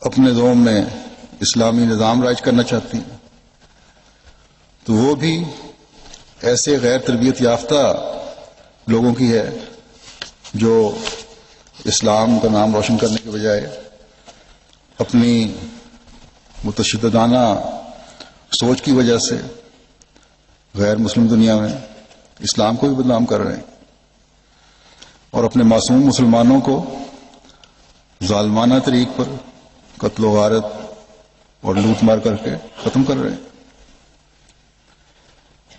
اپنے زوم میں اسلامی نظام رائج کرنا چاہتی ہیں، تو وہ بھی ایسے غیر تربیت یافتہ لوگوں کی ہے جو اسلام کا نام روشن کرنے کے بجائے اپنی متشددانہ سوچ کی وجہ سے غیر مسلم دنیا میں اسلام کو بھی بدنام کر رہے ہیں اور اپنے معصوم مسلمانوں کو ظالمانہ طریق پر قتل و غارت اور لوٹ مار کر کے ختم کر رہے ہیں۔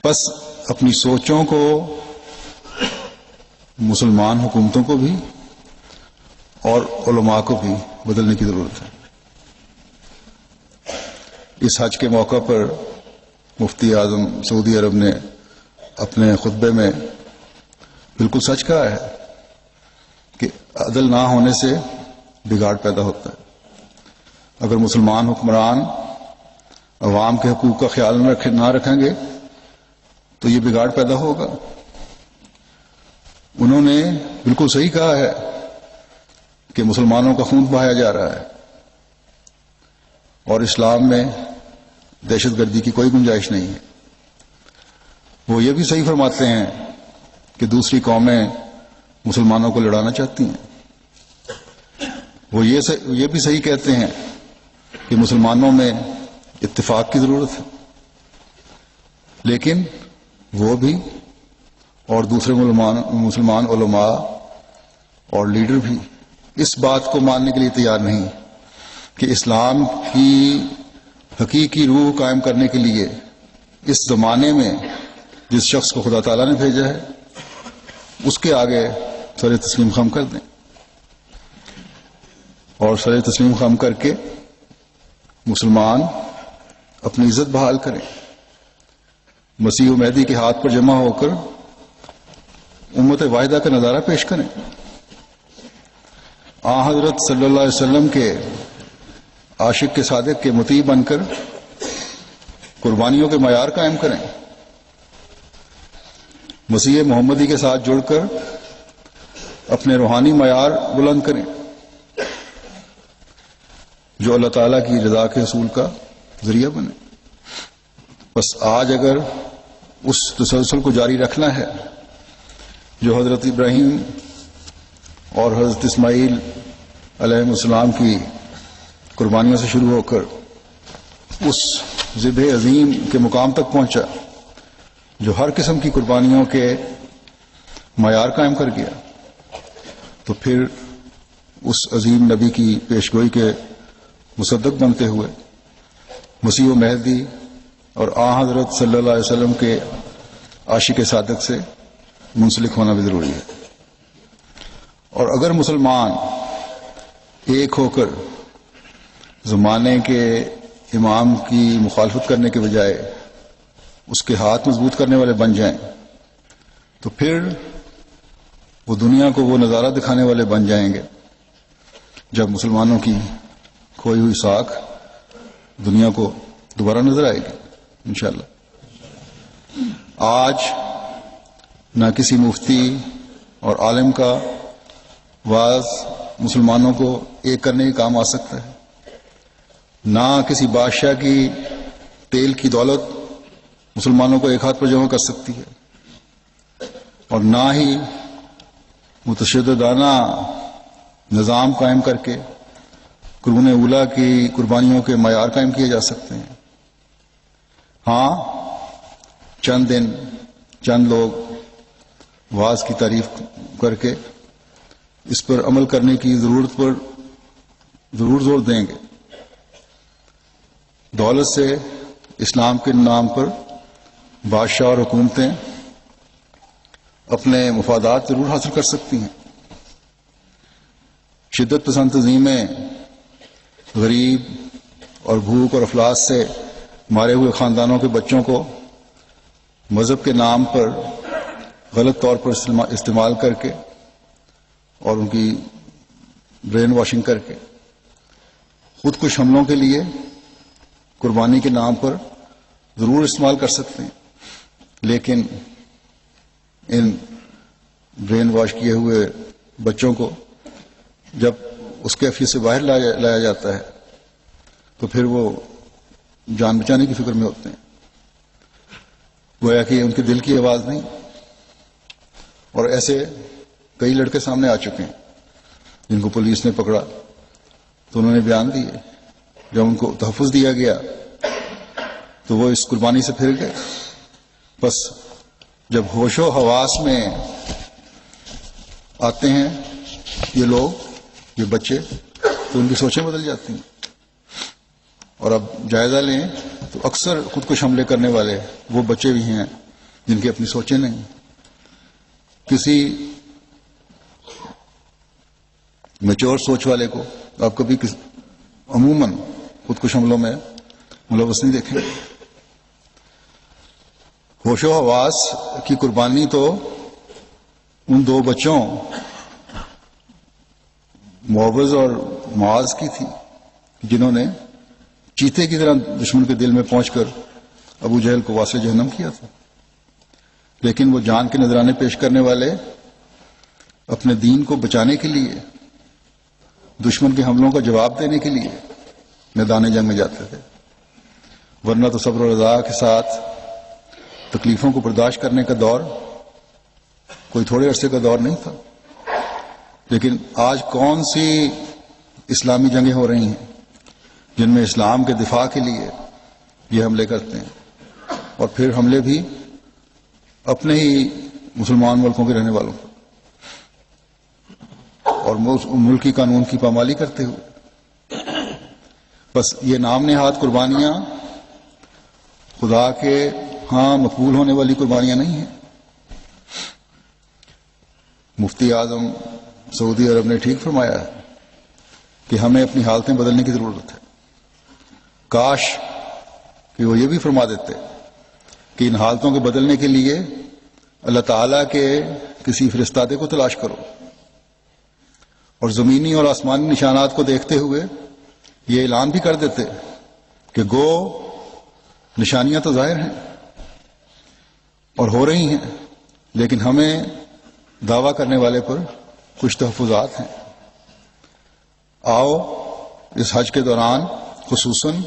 بس اپنی سوچوں کو مسلمان حکومتوں کو بھی اور علماء کو بھی بدلنے کی ضرورت ہے۔ اس حج کے موقع پر مفتی اعظم سعودی عرب نے اپنے خطبے میں بالکل سچ کہا ہے کہ عدل نہ ہونے سے بگاڑ پیدا ہوتا ہے۔ اگر مسلمان حکمران عوام کے حقوق کا خیال نہ رکھیں گے تو یہ بگاڑ پیدا ہوگا۔ انہوں نے بالکل صحیح کہا ہے کہ مسلمانوں کا خون بہایا جا رہا ہے اور اسلام میں دہشت گردی کی کوئی گنجائش نہیں ہے۔ وہ یہ بھی صحیح فرماتے ہیں کہ دوسری قومیں مسلمانوں کو لڑانا چاہتی ہیں۔ وہ یہ بھی صحیح کہتے ہیں کہ مسلمانوں میں اتفاق کی ضرورت ہے، لیکن وہ بھی اور دوسرے مسلمان علماء اور لیڈر بھی اس بات کو ماننے کے لیے تیار نہیں کہ اسلام کی حقیقی روح قائم کرنے کے لیے اس زمانے میں جس شخص کو خدا تعالیٰ نے بھیجا ہے اس کے آگے سر تسلیم خم کر دیں اور سر تسلیم خم کر کے مسلمان اپنی عزت بحال کریں، مسیح و مہدی کے ہاتھ پر جمع ہو کر امت واحدہ کا نظارہ پیش کریں، آن حضرت صلی اللہ علیہ وسلم کے عاشق کے صادق کے مطیع بن کر قربانیوں کے معیار قائم کریں، مسیح محمدی کے ساتھ جڑ کر اپنے روحانی معیار بلند کریں جو اللہ تعالیٰ کی رضا کے حصول کا ذریعہ بنے۔ بس آج اگر اس تسلسل کو جاری رکھنا ہے جو حضرت ابراہیم اور حضرت اسماعیل علیہ السلام کی قربانیوں سے شروع ہو کر اس ذبح عظیم کے مقام تک پہنچا جو ہر قسم کی قربانیوں کے معیار قائم کر گیا، تو پھر اس عظیم نبی کی پیشگوئی کے مصدق بنتے ہوئے مسیح و مہدی اور آن حضرت صلی اللہ علیہ وسلم کے عاشق صادق سے منسلک ہونا بھی ضروری ہے۔ اور اگر مسلمان ایک ہو کر زمانے کے امام کی مخالفت کرنے کے بجائے اس کے ہاتھ مضبوط کرنے والے بن جائیں تو پھر وہ دنیا کو وہ نظارہ دکھانے والے بن جائیں گے جب مسلمانوں کی کھوئی ہوئی ساکھ دنیا کو دوبارہ نظر آئے گی انشاءاللہ۔ آج نہ کسی مفتی اور عالم کا واعظ مسلمانوں کو ایک کرنے کے کام آ سکتا ہے، نہ کسی بادشاہ کی تیل کی دولت مسلمانوں کو ایک ہاتھ پر جمع کر سکتی ہے، اور نہ ہی متشددانہ نظام قائم کر کے قرون اولیٰ کی قربانیوں کے معیار قائم کیے جا سکتے ہیں۔ ہاں، چند دن چند لوگ واعظ کی تعریف کر کے اس پر عمل کرنے کی ضرورت پر ضرور زور دیں گے۔ دولت سے اسلام کے نام پر بادشاہ اور حکومتیں اپنے مفادات ضرور حاصل کر سکتی ہیں۔ شدت پسند تنظیمیں غریب اور بھوک اور افلاس سے مارے ہوئے خاندانوں کے بچوں کو مذہب کے نام پر غلط طور پر استعمال کر کے اور ان کی برین واشنگ کر کے خود کش حملوں کے لیے قربانی کے نام پر ضرور استعمال کر سکتے ہیں، لیکن ان برین واش کیے ہوئے بچوں کو جب اس کیفیت سے باہر لایا جاتا ہے تو پھر وہ جان بچانے کی فکر میں ہوتے ہیں، گویا کہ ان کے دل کی آواز نہیں. اور ایسے کئی لڑکے سامنے آ چکے ہیں جن کو پولیس نے پکڑا تو انہوں نے بیان دیے، جب ان کو تحفظ دیا گیا تو وہ اس قربانی سے پھر گئے. بس جب ہوش و حواس میں آتے ہیں یہ لوگ، یہ بچے، تو ان کی سوچیں بدل جاتی ہیں. اور اب جائزہ لیں تو اکثر خودکش حملے کرنے والے وہ بچے بھی ہیں جن کی اپنی سوچیں نہیں. کسی میچور سوچ والے کو آپ کبھی عموماً خودکش حملوں میں ملوث نہیں دیکھیں گے. ہوش و حواس کی قربانی تو ان دو بچوں معوذ اور معاذ کی تھی جنہوں نے چیتے کی طرح دشمن کے دل میں پہنچ کر ابو جہل کو واسع جہنم کیا تھا. لیکن وہ جان کے نذرانے پیش کرنے والے اپنے دین کو بچانے کے لیے، دشمن کے حملوں کا جواب دینے کے لیے میدان جنگ میں جاتے تھے. ورنہ تو صبر و رضا کے ساتھ تکلیفوں کو برداشت کرنے کا دور کوئی تھوڑے عرصے کا دور نہیں تھا. لیکن آج کون سی اسلامی جنگیں ہو رہی ہیں جن میں اسلام کے دفاع کے لیے یہ حملے کرتے ہیں، اور پھر حملے بھی اپنے ہی مسلمان ملکوں کے رہنے والوں پر، اور ملکی قانون کی پامالی کرتے ہوئے. بس یہ نام نہاد قربانیاں خدا کے ہاں مقبول ہونے والی قربانیاں نہیں ہیں. مفتی اعظم سعودی عرب نے ٹھیک فرمایا ہے کہ ہمیں اپنی حالتیں بدلنے کی ضرورت ہے. کاش کہ وہ یہ بھی فرما دیتے کہ ان حالتوں کے بدلنے کے لیے اللہ تعالیٰ کے کسی فرستادے کو تلاش کرو، اور زمینی اور آسمانی نشانات کو دیکھتے ہوئے یہ اعلان بھی کر دیتے کہ گو نشانیاں تو ظاہر ہیں اور ہو رہی ہیں، لیکن ہمیں دعویٰ کرنے والے پر کچھ تحفظات ہیں. آؤ اس حج کے دوران خصوصاً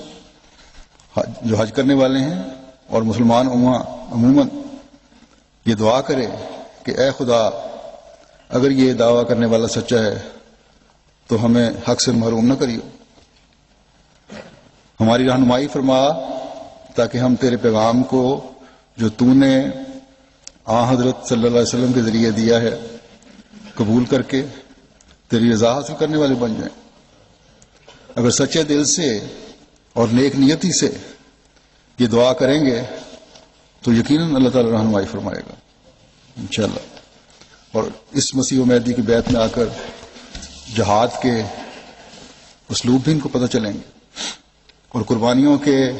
جو حج کرنے والے ہیں اور مسلمان عموماً یہ دعا کرے کہ اے خدا، اگر یہ دعویٰ کرنے والا سچا ہے تو ہمیں حق سے محروم نہ کریو. ہماری رہنمائی فرما تاکہ ہم تیرے پیغام کو جو تو نے حضرت صلی اللہ علیہ وسلم کے ذریعے دیا ہے قبول کر کے تیری رضا حاصل کرنے والے بن جائیں. اگر سچے دل سے اور نیک نیتی سے یہ دعا کریں گے تو یقیناً اللہ تعالی رہنمائی فرمائے گا انشاءاللہ. اور اس مسیح و مہدی کی بیعت میں آ کر جہاد کے اسلوب بھی ان کو پتہ چلیں گے، اور قربانیوں کے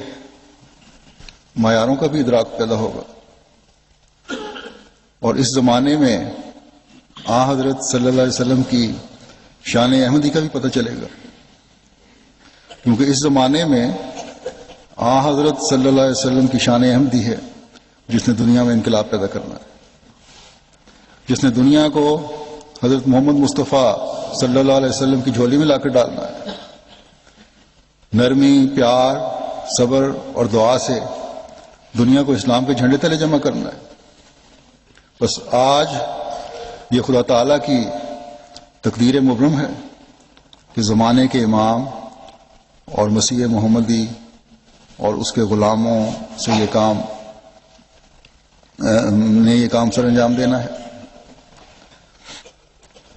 معیاروں کا بھی ادراک پیدا ہوگا. اور اس زمانے میں حضرت صلی اللہ علیہ وسلم کی شان احمدی کا بھی پتہ چلے گا، کیونکہ اس زمانے میں حضرت صلی اللہ علیہ وسلم کی شان احمدی ہے جس نے دنیا میں انقلاب پیدا کرنا ہے، جس نے دنیا کو حضرت محمد مصطفیٰ صلی اللہ علیہ وسلم کی جھولی میں لا کر ڈالنا ہے. نرمی، پیار، صبر اور دعا سے دنیا کو اسلام کے جھنڈے تلے جمع کرنا ہے. بس آج یہ خدا تعالیٰ کی تقدیر مبرم ہے کہ زمانے کے امام اور مسیح محمدی اور اس کے غلاموں سے یہ کام سر انجام دینا ہے.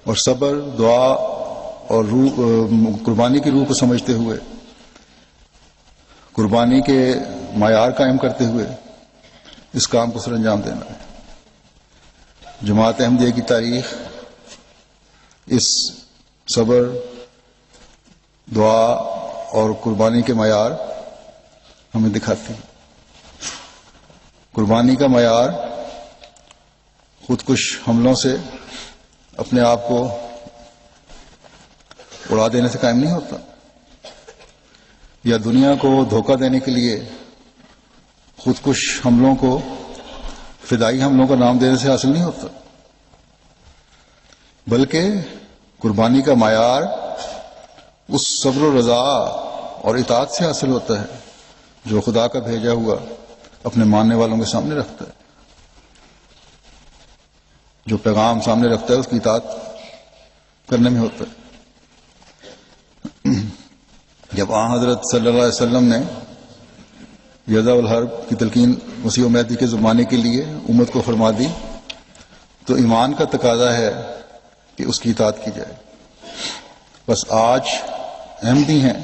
اور صبر، دعا اور قربانی کی روح کو سمجھتے ہوئے، قربانی کے معیار قائم کرتے ہوئے اس کام کو سر انجام دینا ہے. جماعت احمدیہ کی تاریخ اس صبر، دعا اور قربانی کے معیار ہمیں دکھاتی ہے. قربانی کا معیار خودکش حملوں سے اپنے آپ کو اڑا دینے سے قائم نہیں ہوتا، یا دنیا کو دھوکہ دینے کے لیے خودکش حملوں کو فدائی حملوں کا نام دینے سے حاصل نہیں ہوتا، بلکہ قربانی کا معیار اس صبر و رضا اور اطاعت سے حاصل ہوتا ہے جو خدا کا بھیجا ہوا اپنے ماننے والوں کے سامنے رکھتا ہے. جو پیغام سامنے رکھتا ہے اس کی اطاعت کرنے میں ہوتا ہے. جب آن حضرت صلی اللہ علیہ وسلم نے یضع الحرب کی تلقین مسیح و مہدی کے زمانے کے لیے امت کو فرما دی تو ایمان کا تقاضا ہے کہ اس کی اطاعت کی جائے. بس آج احمدی ہیں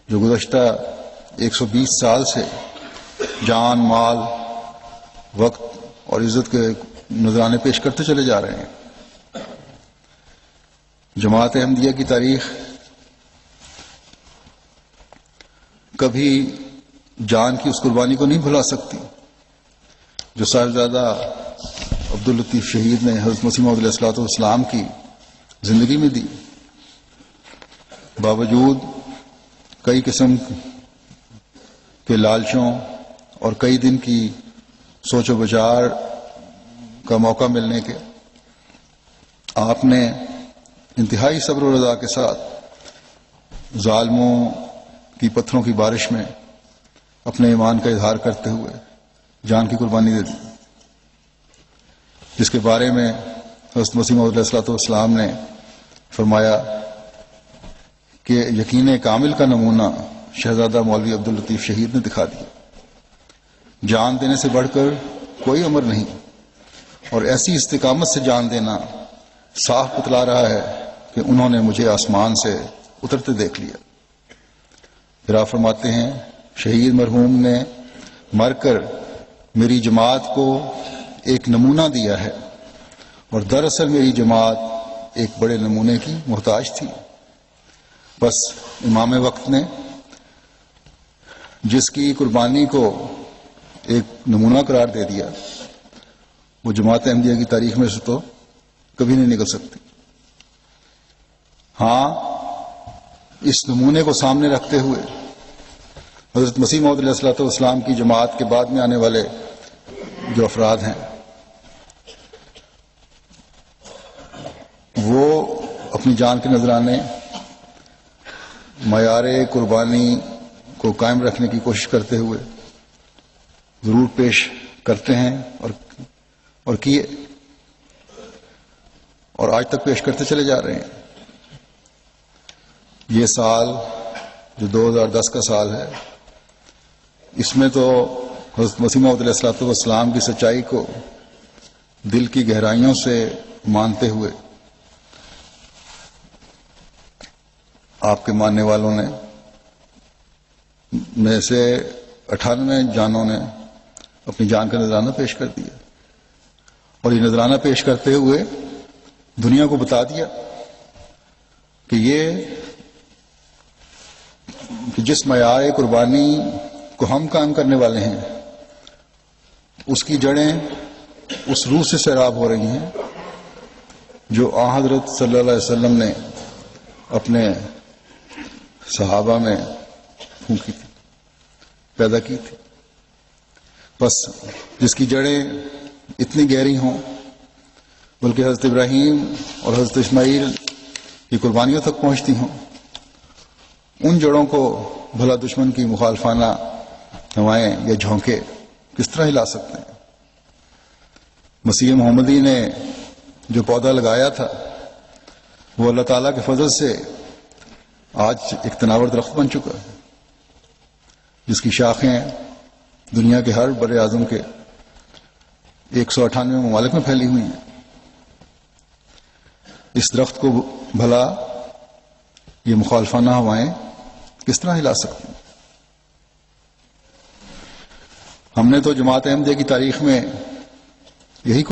جو گزشتہ 120 سال سے جان، مال، وقت اور عزت کے نذرانے پیش کرتے چلے جا رہے ہیں. جماعت احمدیہ کی تاریخ کبھی جان کی اس قربانی کو نہیں بھلا سکتی جو صاحبزادہ عبداللطیف شہید نے حضرت مسیح موعود علیہ الصلوۃ والسلام کی زندگی میں دی. باوجود کئی قسم کے لالچوں اور کئی دن کی سوچ و بچار کا موقع ملنے کے آپ نے انتہائی صبر و رضا کے ساتھ ظالموں کی پتھروں کی بارش میں اپنے ایمان کا اظہار کرتے ہوئے جان کی قربانی دے دی، جس کے بارے میں حضرت مسیح موعود علیہ الصلوۃ والسلام نے فرمایا کہ یقین کامل کا نمونہ شہزادہ مولوی عبداللطیف شہید نے دکھا دیا. جان دینے سے بڑھ کر کوئی امر نہیں، اور ایسی استقامت سے جان دینا صاف بتلا رہا ہے کہ انہوں نے مجھے آسمان سے اترتے دیکھ لیا. پھر آپ فرماتے ہیں شہید مرحوم نے مر کر میری جماعت کو ایک نمونہ دیا ہے، اور دراصل میری جماعت ایک بڑے نمونے کی محتاج تھی. بس امام وقت نے جس کی قربانی کو ایک نمونہ قرار دے دیا وہ جماعت احمدیہ کی تاریخ میں سے تو کبھی نہیں نکل سکتی. ہاں، اس نمونے کو سامنے رکھتے ہوئے حضرت مسیح موعود علیہ الصلوۃ والسلام کی جماعت کے بعد میں آنے والے جو افراد ہیں وہ اپنی جان کے نذرانے معیار قربانی کو قائم رکھنے کی کوشش کرتے ہوئے ضرور پیش کرتے ہیں اور کیے، اور آج تک پیش کرتے چلے جا رہے ہیں. یہ سال جو 2010 کا سال ہے، اس میں تو حضرت مسیح موعود علیہ الصلوۃ والسلام کی سچائی کو دل کی گہرائیوں سے مانتے ہوئے آپ کے ماننے والوں نے میں سے 98 جانوں نے اپنی جان کا نذرانہ پیش کر دیا، اور یہ نذرانہ پیش کرتے ہوئے دنیا کو بتا دیا کہ جس معیار قربانی کو ہم قائم کرنے والے ہیں اس کی جڑیں اس روح سے سیراب ہو رہی ہیں جو آن حضرت صلی اللہ علیہ وسلم نے اپنے صحابہ میں پھونکی تھی، پیدا کی تھی. بس جس کی جڑیں اتنی گہری ہوں بلکہ حضرت ابراہیم اور حضرت اسماعیل کی قربانیوں تک پہنچتی ہوں، ان جڑوں کو بھلا دشمن کی مخالفانہ ہوائیں یا جھونکے کس طرح ہلا سکتے ہیں؟ مسیح محمدی نے جو پودا لگایا تھا وہ اللہ تعالیٰ کے فضل سے آج ایک تناور درخت بن چکا ہے، جس کی شاخیں دنیا کے ہر بر اعظم کے 198 ممالک میں پھیلی ہوئی ہیں. اس درخت کو بھلا یہ مخالفانہ ہوائیں کس طرح ہلا سکتی ہیں؟ ہم نے تو جماعت احمدیہ کی تاریخ میں یہی